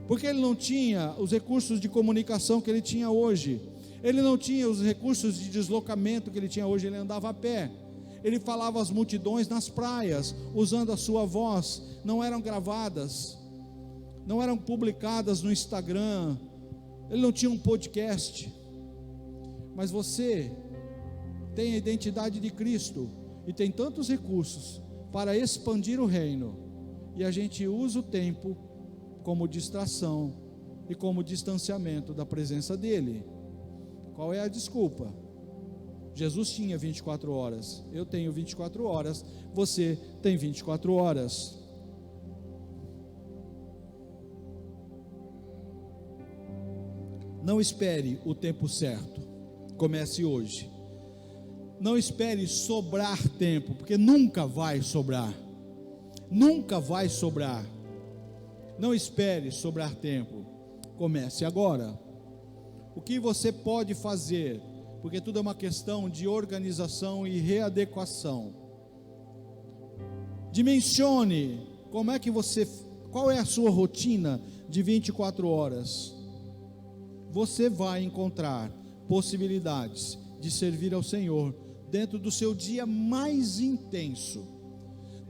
porque Ele não tinha os recursos de comunicação que Ele tinha hoje, Ele não tinha os recursos de deslocamento que Ele tinha hoje. Ele andava a pé, Ele falava às multidões nas praias, usando a sua voz. Não eram gravadas, não eram publicadas no Instagram, Ele não tinha um podcast. Mas você tem a identidade de Cristo, e tem tantos recursos para expandir o reino, e a gente usa o tempo como distração e como distanciamento da presença dEle. Qual é a desculpa? Jesus tinha 24 horas, eu tenho 24 horas, você tem 24 horas. Não espere o tempo certo, comece hoje. Não espere sobrar tempo, porque nunca vai sobrar. Nunca vai sobrar. Não espere sobrar tempo. Comece agora. o que você pode fazer, porque tudo é uma questão de organização e readequação. Dimensione qual é a sua rotina de 24 horas. Você vai encontrar possibilidades de servir ao Senhor dentro do seu dia mais intenso,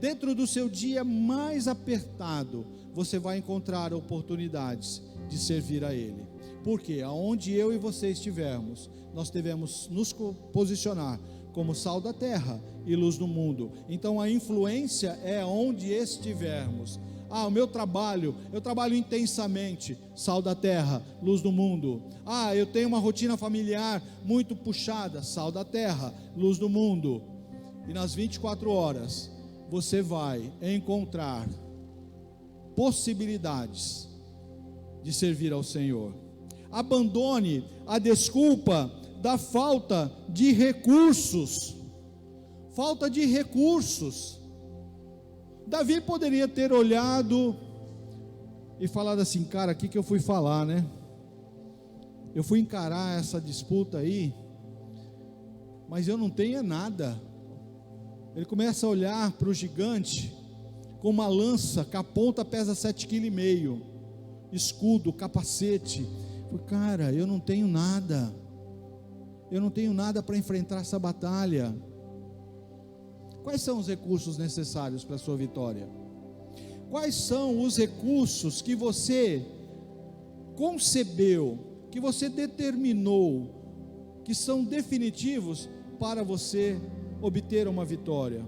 dentro do seu dia mais apertado. Você vai encontrar oportunidades de servir a Ele, porque aonde eu e você estivermos, nós devemos nos posicionar como sal da terra e luz do mundo. Então a influência é onde estivermos. O meu trabalho, eu trabalho intensamente, sal da terra, luz do mundo. Eu tenho uma rotina familiar muito puxada, sal da terra, luz do mundo. E nas 24 horas, você vai encontrar possibilidades de servir ao Senhor. Abandone a desculpa da falta de recursos. Falta de recursos. Davi poderia ter olhado e falado assim: cara, o que eu fui falar, né? Eu fui encarar essa disputa aí, mas eu não tenho nada. Ele começa a olhar para o gigante com uma lança, que a ponta pesa 7,5 kg, escudo, capacete. Cara, eu não tenho nada. Eu não tenho nada para enfrentar essa batalha. Quais são os recursos necessários para a sua vitória? Quais são os recursos que você concebeu, que você determinou, que são definitivos para você obter uma vitória?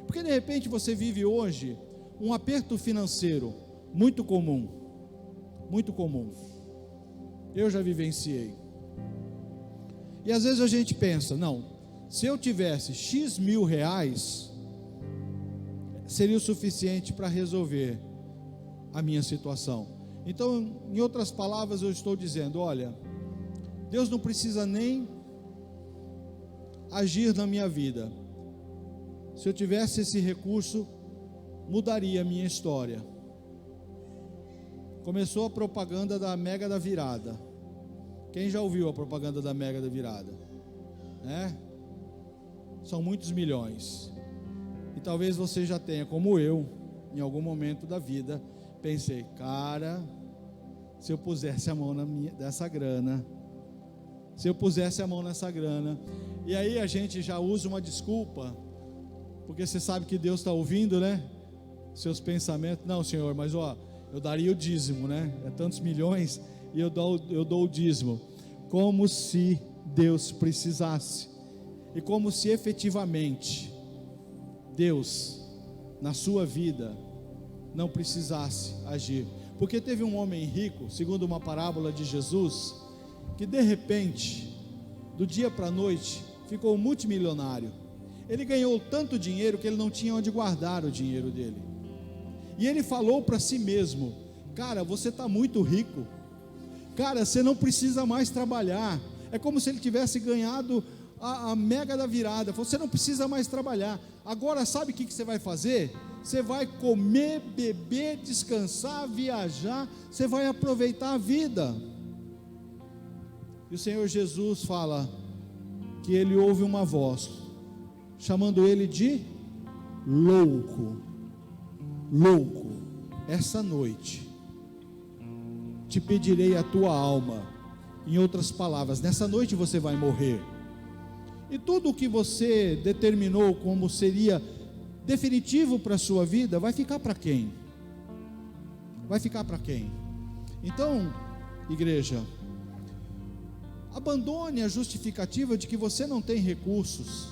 Porque de repente você vive hoje um aperto financeiro muito comum, muito comum. Eu já vivenciei. E às vezes a gente pensa: não, se eu tivesse X mil reais, seria o suficiente para resolver a minha situação. Então, em outras palavras, eu estou dizendo: olha, Deus não precisa nem agir na minha vida. Se eu tivesse esse recurso, mudaria a minha história. Começou a propaganda da Mega da Virada. Quem já ouviu a propaganda da Mega da Virada? São muitos milhões. E talvez você já tenha, como eu, em algum momento da vida, pensei: cara, se eu pusesse a mão dessa grana, se eu pusesse a mão nessa grana. E aí a gente já usa uma desculpa, porque você sabe que Deus está ouvindo, né? Seus pensamentos. Não, Senhor, mas eu daria o dízimo, né? É tantos milhões e eu dou o dízimo. Como se Deus precisasse. E como se efetivamente Deus, na sua vida, não precisasse agir. Porque teve um homem rico, segundo uma parábola de Jesus, que de repente, do dia para a noite, ficou multimilionário. Ele ganhou tanto dinheiro que ele não tinha onde guardar o dinheiro dele. E ele falou para si mesmo: cara, você está muito rico. Cara, você não precisa mais trabalhar. É como se ele tivesse ganhado a Mega da Virada. Você não precisa mais trabalhar. Agora sabe o que você vai fazer? Você vai comer, beber, descansar, viajar. Você vai aproveitar a vida. E o Senhor Jesus fala que ele ouve uma voz chamando ele de louco. Louco, essa noite te pedirei a tua alma. Em outras palavras, nessa noite você vai morrer. E tudo o que você determinou como seria definitivo para a sua vida, vai ficar para quem? Vai ficar para quem? Então, igreja, abandone a justificativa de que você não tem recursos.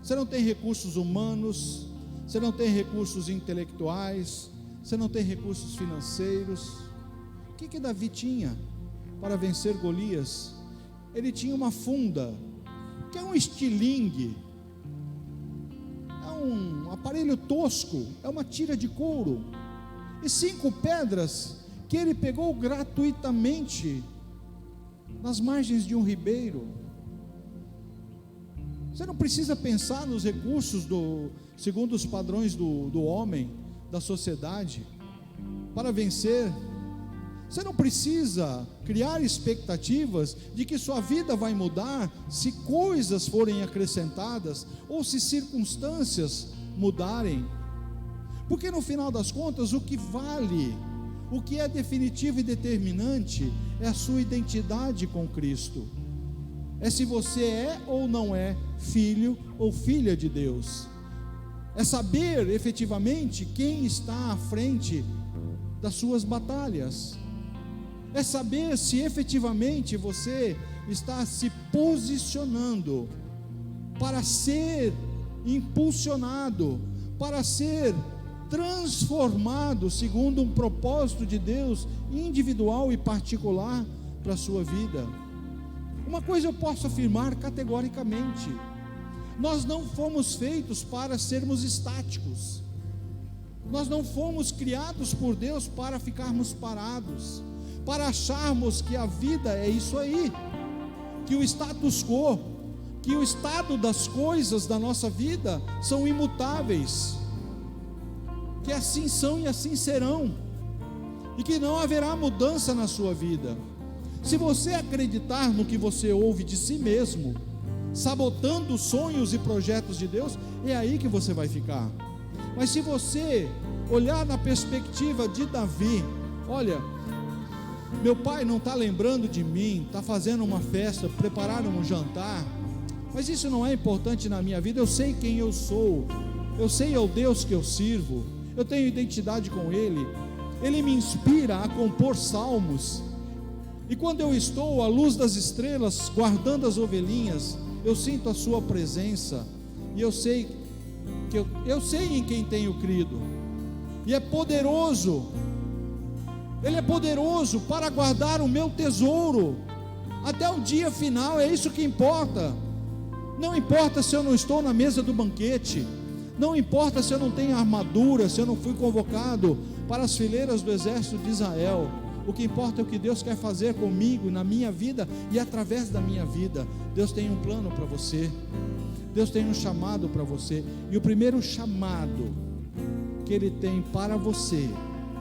Você não tem recursos humanos, você não tem recursos intelectuais, você não tem recursos financeiros. O que Davi tinha para vencer Golias? Ele tinha uma funda, que é um estilingue, é um aparelho tosco, é uma tira de couro, e 5 pedras que ele pegou gratuitamente nas margens de um ribeiro. Você não precisa pensar nos recursos segundo os padrões do homem, da sociedade, para vencer. Você não precisa criar expectativas de que sua vida vai mudar se coisas forem acrescentadas ou se circunstâncias mudarem. Porque no final das contas, o que vale, o que é definitivo e determinante é a sua identidade com Cristo. É se você é ou não é filho ou filha de Deus. É saber efetivamente quem está à frente das suas batalhas. É saber se efetivamente você está se posicionando para ser impulsionado, para ser transformado segundo um propósito de Deus individual e particular para a sua vida. Uma coisa eu posso afirmar categoricamente: nós não fomos feitos para sermos estáticos. Nós não fomos criados por Deus para ficarmos parados, para acharmos que a vida é isso aí, que o status quo, que o estado das coisas da nossa vida são imutáveis, que assim são e assim serão, e que não haverá mudança na sua vida. Se você acreditar no que você ouve de si mesmo, sabotando os sonhos e projetos de Deus, é aí que você vai ficar. Mas se você olhar na perspectiva de Davi, olha, meu pai não está lembrando de mim, está fazendo uma festa, prepararam um jantar, mas isso não é importante na minha vida. Eu sei quem eu sou, eu sei o Deus que eu sirvo, eu tenho identidade com Ele, Ele me inspira a compor salmos, e quando eu estou à luz das estrelas, guardando as ovelhinhas, eu sinto a sua presença, e eu sei que eu sei em quem tenho crido, e é poderoso, Ele é poderoso para guardar o meu tesouro até o dia final. É isso que importa. Não importa se eu não estou na mesa do banquete, não importa se eu não tenho armadura, se eu não fui convocado para as fileiras do exército de Israel. O que importa é o que Deus quer fazer comigo, na minha vida e através da minha vida. Deus tem um plano para você, Deus tem um chamado para você, e o primeiro chamado que Ele tem para você,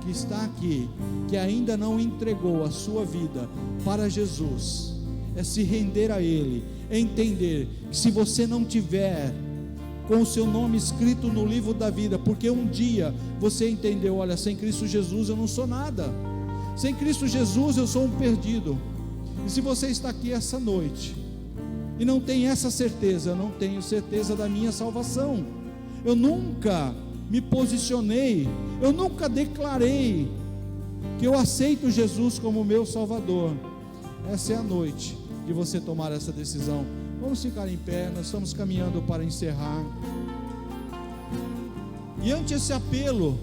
que está aqui, que ainda não entregou a sua vida para Jesus, é se render a Ele, é entender que se você não tiver com o seu nome escrito no livro da vida, porque um dia você entendeu, olha, sem Cristo Jesus eu não sou nada, sem Cristo Jesus eu sou um perdido. E se você está aqui essa noite e não tem essa certeza, eu não tenho certeza da minha salvação, eu nunca me posicionei, eu nunca declarei que eu aceito Jesus como meu Salvador, essa é a noite de você tomar essa decisão. Vamos ficar em pé, nós estamos caminhando para encerrar. E ante esse apelo,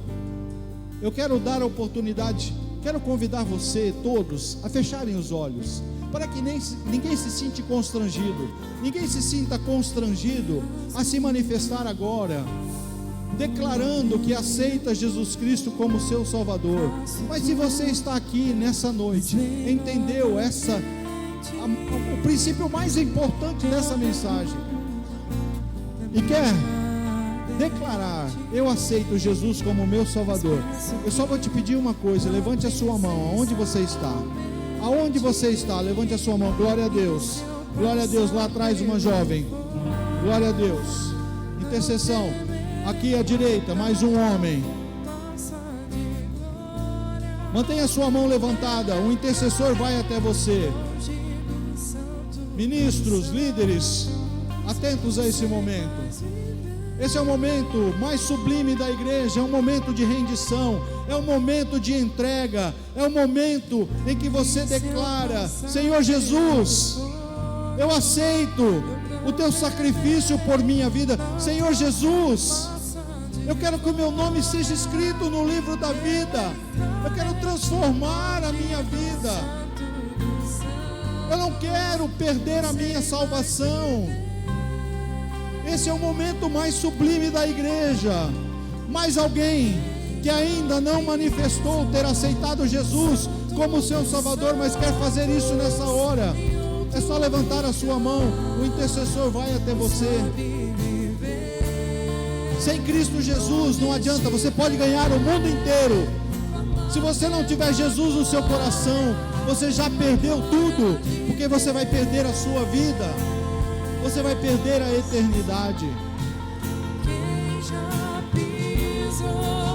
eu quero dar a oportunidade, quero convidar você, todos, a fecharem os olhos, para que ninguém se sinta constrangido, ninguém se sinta constrangido a se manifestar agora, declarando que aceita Jesus Cristo como seu Salvador. Mas se você está aqui nessa noite, entendeu o princípio mais importante dessa mensagem, e quer declarar, eu aceito Jesus como meu Salvador, eu só vou te pedir uma coisa: levante a sua mão, aonde você está, levante a sua mão. Glória a Deus, lá atrás uma jovem, glória a Deus, intercessão, aqui à direita, mais um homem, mantenha a sua mão levantada, um intercessor vai até você. Ministros, líderes, atentos a esse momento. Esse é o momento mais sublime da igreja, é um momento de rendição, é um momento de entrega, é um momento em que você declara: Senhor Jesus, eu aceito o teu sacrifício por minha vida. Senhor Jesus, eu quero que o meu nome seja escrito no livro da vida, eu quero transformar a minha vida, eu não quero perder a minha salvação. Esse é o momento mais sublime da igreja. Mas alguém que ainda não manifestou ter aceitado Jesus como seu Salvador, mas quer fazer isso nessa hora, é só levantar a sua mão, o intercessor vai até você. Sem Cristo Jesus não adianta, você pode ganhar o mundo inteiro, Se você não tiver Jesus no seu coração, você já perdeu tudo, porque você vai perder a sua vida, você vai perder a eternidade.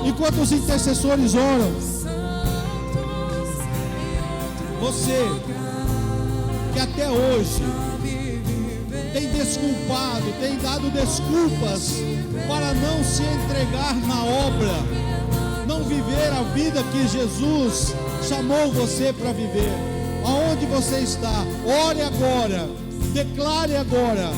Enquanto os intercessores oram, você que até hoje tem desculpado, tem dado desculpas para não se entregar na obra, não viver a vida que Jesus chamou você para viver. Aonde você está? Ore agora, declare agora: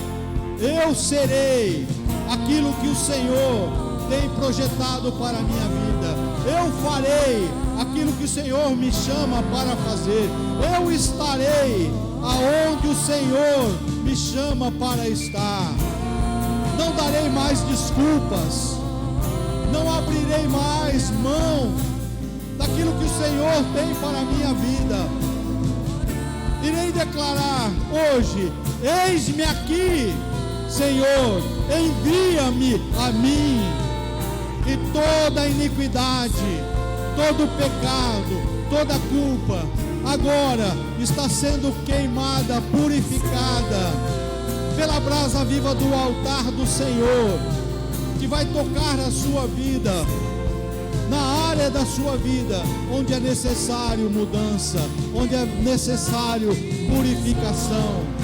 eu serei aquilo que o Senhor tem projetado para a minha vida, eu farei aquilo que o Senhor me chama para fazer, eu estarei aonde o Senhor me chama para estar. Não darei mais desculpas, não abrirei mais mão daquilo que o Senhor tem para a minha vida. Irei declarar hoje: eis-me aqui, Senhor, envia-me a mim. E toda iniquidade, todo pecado, toda culpa, agora está sendo queimada, purificada pela brasa viva do altar do Senhor, que vai tocar a sua vida, na área da sua vida, onde é necessário mudança, onde é necessário purificação.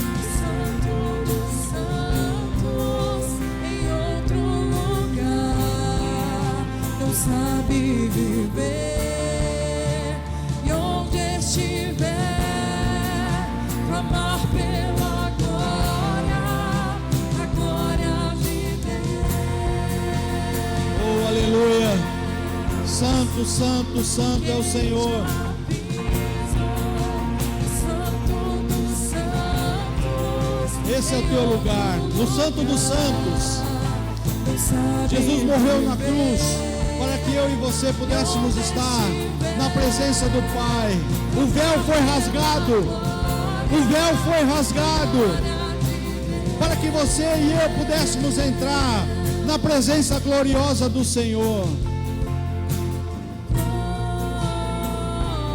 Sabe viver, e onde estiver, clamar pela glória, a glória de Deus. Oh, aleluia! Santo, santo, santo é o Senhor. Esse é o teu lugar, no Santo dos Santos. Jesus morreu na cruz para que eu e você pudéssemos estar na presença do Pai. O véu foi rasgado, o véu foi rasgado, para que você e eu pudéssemos entrar na presença gloriosa do Senhor.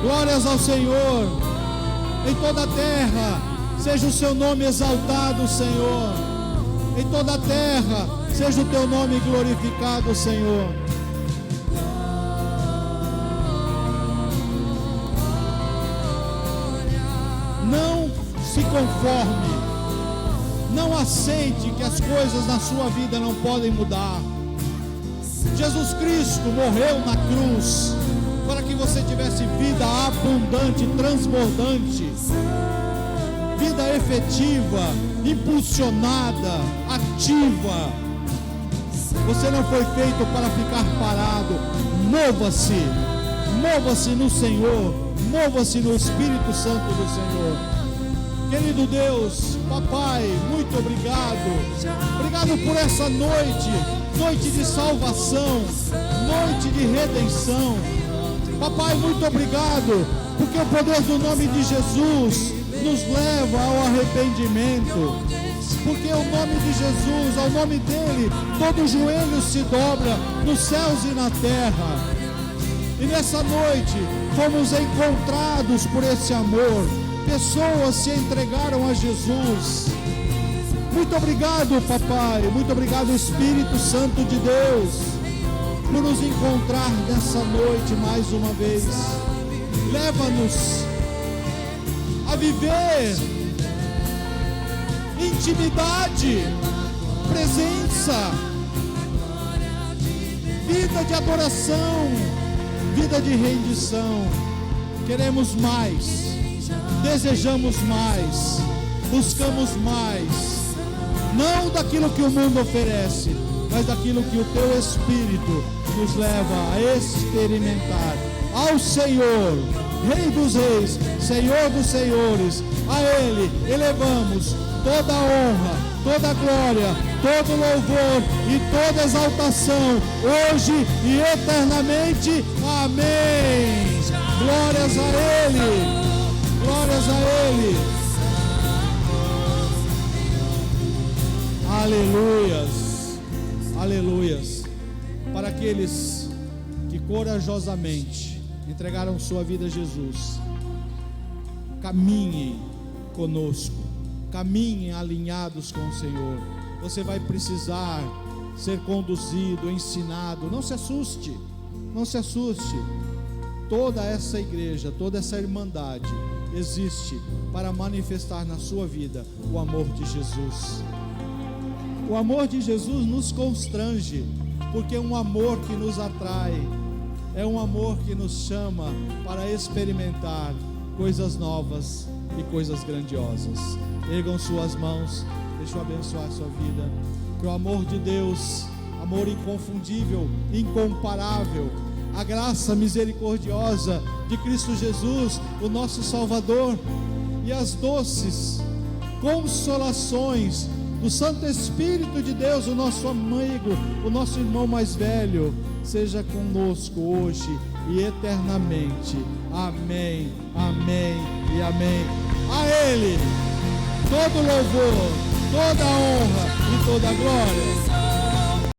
Glórias ao Senhor, em toda a terra, seja o seu nome exaltado, Senhor. Em toda a terra, seja o teu nome glorificado, Senhor. Não se conforme, não aceite que as coisas na sua vida não podem mudar. Jesus Cristo morreu na cruz para que você tivesse vida abundante, transbordante, vida efetiva, impulsionada, ativa. Você não foi feito para ficar parado. Mova-se, mova-se no Senhor, mova-se no Espírito Santo do Senhor. Querido Deus, Papai, muito obrigado. Obrigado por essa noite, noite de salvação, noite de redenção. Papai, muito obrigado, porque o poder do nome de Jesus nos leva ao arrependimento. Porque o nome de Jesus, ao nome dele, todo joelho se dobra nos céus e na terra. E nessa noite fomos encontrados por esse amor. Pessoas se entregaram a Jesus. Muito obrigado, Papai. Muito obrigado, Espírito Santo de Deus, por nos encontrar nessa noite mais uma vez. Leva-nos a viver intimidade, presença, vida de adoração, vida de rendição. Queremos mais, desejamos mais, buscamos mais, não daquilo que o mundo oferece, mas daquilo que o teu Espírito nos leva a experimentar. Ao Senhor, Rei dos Reis, Senhor dos Senhores, a Ele elevamos toda a honra, toda a glória, todo o louvor e toda a exaltação, hoje e eternamente. Amém. Glórias a Ele, glórias a Ele. Aleluias, aleluias. Para aqueles que corajosamente entregaram sua vida a Jesus, caminhem conosco, caminhem alinhados com o Senhor. Você vai precisar ser conduzido, ensinado. Não se assuste, não se assuste. Toda essa igreja, toda essa irmandade existe para manifestar na sua vida o amor de Jesus. O amor de Jesus nos constrange, porque é um amor que nos atrai, é um amor que nos chama para experimentar coisas novas e coisas grandiosas. Ergam suas mãos, deixa eu abençoar a sua vida. Que o amor de Deus, amor inconfundível, incomparável, a graça misericordiosa de Cristo Jesus, o nosso Salvador, e as doces consolações do Santo Espírito de Deus, o nosso amigo, o nosso irmão mais velho, seja conosco hoje e eternamente. Amém, amém e amém. A Ele todo louvor, toda honra e toda glória.